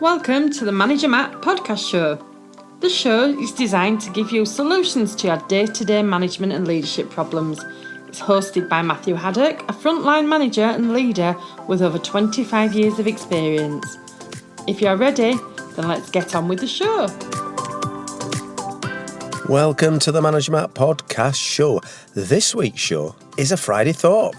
Welcome to the Manager Matt podcast show. The show is designed to give you solutions to your day-to-day management and leadership problems. It's hosted by Matthew Haddock, a frontline manager and leader with over 25 years of experience. If you're ready, then let's get on with the show. Welcome to the Manager Matt podcast show. This week's show is a Friday thought.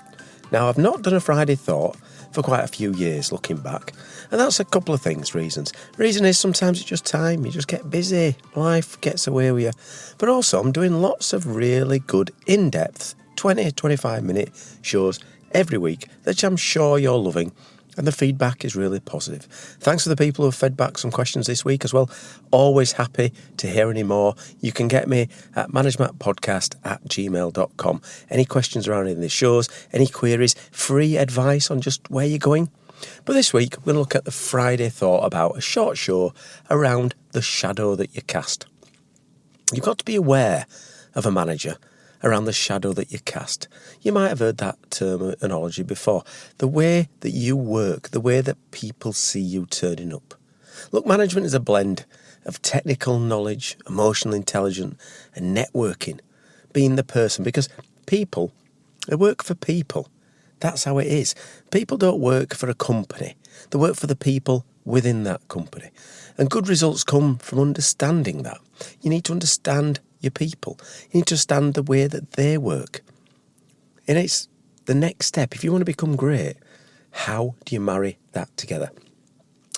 Now, I've not done a Friday thought for quite a few years looking back, and that's a couple of reasons. Reason is sometimes it's just time, you just get busy, life gets away with you. But also I'm doing lots of really good in-depth 20-25 minute shows every week that I'm sure you're loving, and the feedback is really positive. Thanks to the people who have fed back some questions this week as well. Always happy to hear any more. You can get me at managermattpodcast@gmail.com. Any questions around any of the shows, any queries, free advice on just where you're going. But this week, we're going to look at the Friday thought about a short show around the shadow that you cast. You've got to be aware of a manager around the shadow that you cast. You might have heard that terminology before. The way that you work, the way that people see you turning up. Look, management is a blend of technical knowledge, emotional intelligence, and networking. Being the person, because people, they work for people. That's how it is. People don't work for a company. They work for the people within that company. And good results come from understanding that. You need to understand your people. You need to understand the way that they work. And it's the next step. If you want to become great, how do you marry that together?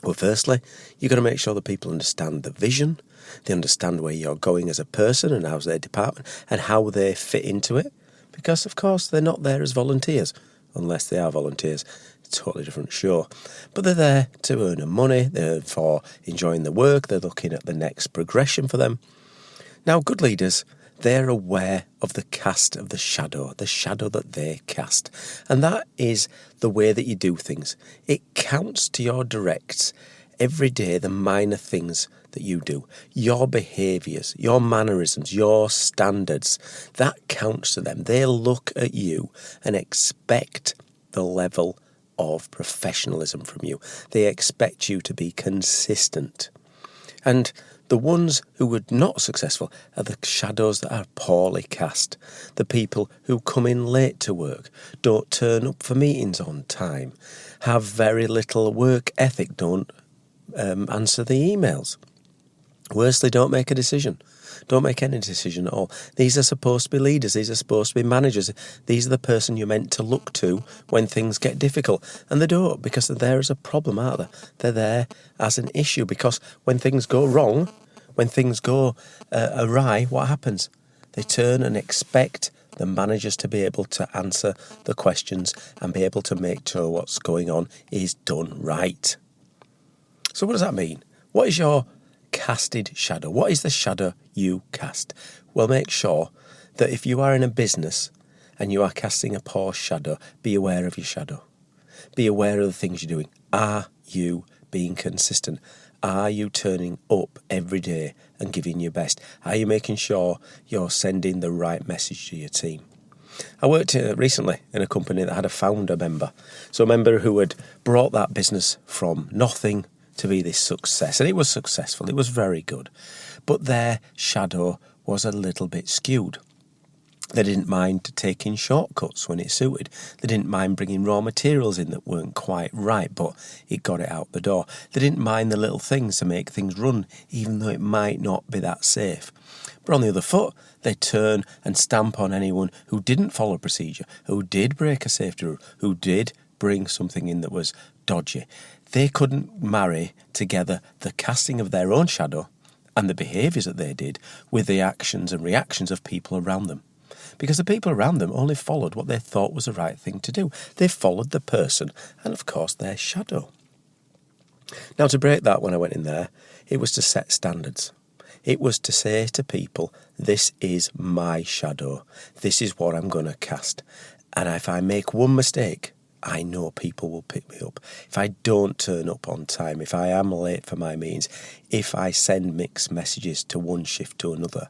Well, firstly, you've got to make sure that people understand the vision. They understand where you're going as a person and how's their department and how they fit into it. Because, of course, they're not there as volunteers. Unless they are volunteers, it's a totally different show. But they're there to earn money, they're for enjoying the work, they're looking at the next progression for them. Now, good leaders, they're aware of the cast of the shadow that they cast. And that is the way that you do things. It counts to your directs every day, the minor things that you do. Your behaviours, your mannerisms, your standards, that counts to them. They look at you and expect the level of professionalism from you. They expect you to be consistent. And the ones who are not successful are the shadows that are poorly cast. The people who come in late to work, don't turn up for meetings on time, have very little work ethic, don't answer the emails. Worstly, don't make a decision. Don't make any decision at all. These are supposed to be leaders. These are supposed to be managers. These are the person you're meant to look to when things get difficult. And they don't, because they're there as a problem, aren't they? They're there as an issue, because when things go wrong, when things go awry, what happens? They turn and expect the managers to be able to answer the questions and be able to make sure what's going on is done right. So what does that mean? What is your casted shadow? What is the shadow you cast? Well, make sure that if you are in a business and you are casting a poor shadow, be aware of your shadow. Be aware of the things you're doing. Are you being consistent? Are you turning up every day and giving your best? Are you making sure you're sending the right message to your team? I worked recently in a company that had a founder member. So a member who had brought that business from nothing to be this success. And it was successful. It was very good. But their shadow was a little bit skewed. They didn't mind taking shortcuts when it suited. They didn't mind bringing raw materials in that weren't quite right, but it got it out the door. They didn't mind the little things to make things run, even though it might not be that safe. But on the other foot, they turn and stamp on anyone who didn't follow procedure, who did break a safety rule, who did bring something in that was dodgy. They couldn't marry together the casting of their own shadow and the behaviours that they did with the actions and reactions of people around them. Because the people around them only followed what they thought was the right thing to do. They followed the person and, of course, their shadow. Now, to break that, when I went in there, it was to set standards. It was to say to people, this is my shadow. This is what I'm going to cast. And if I make one mistake, I know people will pick me up. If I don't turn up on time, if I am late for my meetings, if I send mixed messages to one shift to another,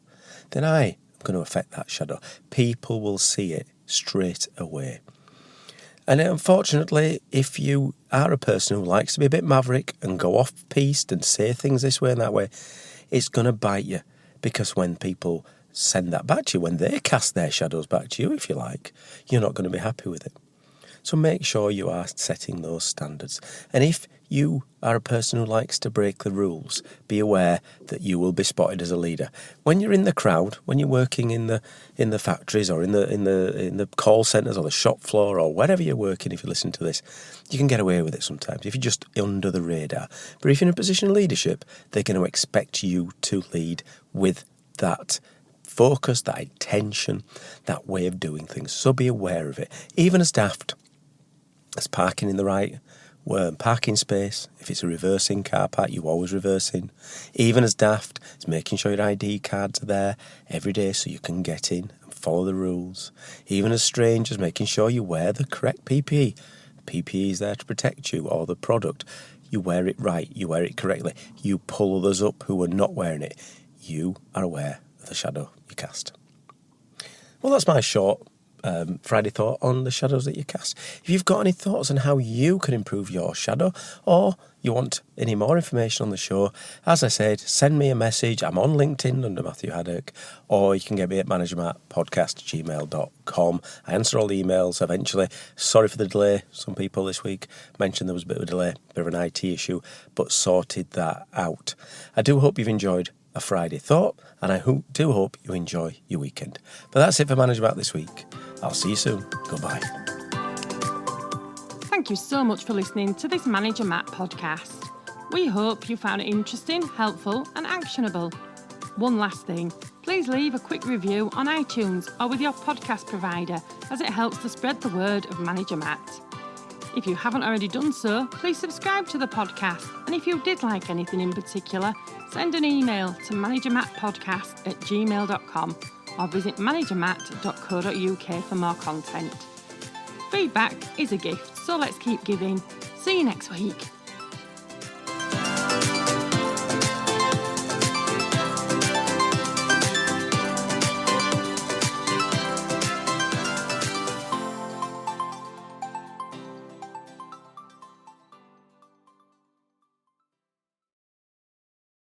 then I am going to affect that shadow. People will see it straight away. And unfortunately, if you are a person who likes to be a bit maverick and go off-piste and say things this way and that way, it's going to bite you. Because when people send that back to you, when they cast their shadows back to you, if you like, you're not going to be happy with it. So make sure you are setting those standards. And if you are a person who likes to break the rules, be aware that you will be spotted as a leader. When you're in the crowd, when you're working in the factories or in the call centres or the shop floor or wherever you're working, if you listen to this, you can get away with it sometimes if you're just under the radar. But if you're in a position of leadership, they're going to expect you to lead with that focus, that intention, that way of doing things. So be aware of it. Even as daft as parking in the right parking space. If it's a reversing car park, you always reverse in. Even as daft as making sure your ID cards are there every day so you can get in and follow the rules. Even as strange as making sure you wear the correct PPE. PPE is there to protect you, or the product. You wear it right, you wear it correctly. You pull others up who are not wearing it. You are aware of the shadow you cast. Well, that's my short Friday thought on the shadows that you cast. If you've got any thoughts on how you can improve your shadow, or you want any more information on the show, as I said, send me a message. I'm on LinkedIn under Matthew Haddock, or you can get me at managermattpodcast@gmail.com. I answer all the emails eventually. Sorry for the delay. Some people this week mentioned there was a bit of a delay, a bit of an IT issue, but sorted that out. I do hope you've enjoyed a Friday thought, and I do hope you enjoy your weekend. But that's it for Manager Matt this week. I'll see you soon. Goodbye. Thank you so much for listening to this Manager Matt podcast. We hope you found it interesting, helpful and actionable. One last thing, please leave a quick review on iTunes or with your podcast provider, as it helps to spread the word of Manager Matt. If you haven't already done so, please subscribe to the podcast, and if you did like anything in particular, send an email to managermattpodcast@gmail.com or visit managermatt.co.uk for more content. Feedback is a gift, so let's keep giving. See you next week.